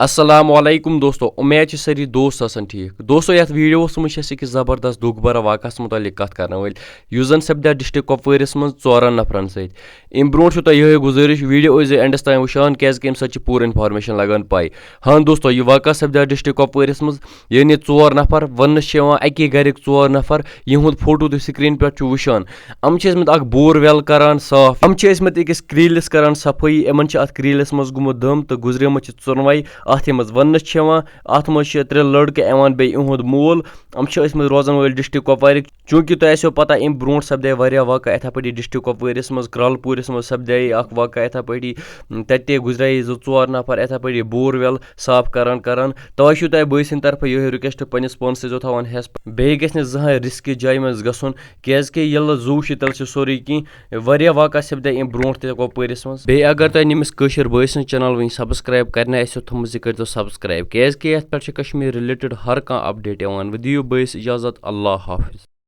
अस्सलाम वालेकुम दोस्तों, उम्मीद सारी दोस्त आसान ठीक। दोस्तों यथ वीडियो मज जबरदस्त दुख भरा वाक़ मुतलिक कत कर वल जुन सपदा डिस्ट्रिक्ट कुपवारिस मज 4 नफरन सत। ब्रोह तुह गुजारिश वीडियो एंडस तान वुचान क्या पूरी इन्फॉर्मेशन लगान पाई। हाँ दोस्तों यह वाक़ सपदा डिस्ट्रिक्ट कुपवारिस मज ये 4 नफर वन अके घर 4 नफर यहद फोटो तुम स्क्रीन पे वुचान। बोरवेल करान साफ, अकिस क्रीलिस करान सफाई। इन क्रीलिस मज गुमुत दम तो गुजरेमुत 4 अत वन अत मज 3 लड़के बे इहुद मोल। रोजान वल डिस्ट्रिक्ट कुपवार। चूंकि तुह आसो पता अम ब्रोह सपदे वारिया वाक़ इथे पे डिस्ट्रिक्ट कुपवारिस मज क्रलपुरिस मज सपदे वाक़ इथे पे तते गुजरे 2-4 नफर इथे पे बोरवेल साफ करान। तवे तुह बॉय सद तरफ यह रिक्वेस्ट पन्निस पानस थवान हेस बे गि जहाँ रिस्क जाय मज गन क्या ये जू तेल सोरे कह वारिया वाक़ सपदे अम ब्रोह ते कुपवारिस मज। बे अगर तुह नमिस कशर बॉय सद चैनल वन सब्सक्राइब करने थोमुत कर सब्सक्राइब क्या पे कश्मीर रिलेटेड हर कह अपडेट दियो बॉयस इजाजत। अल्लाह हाफिज।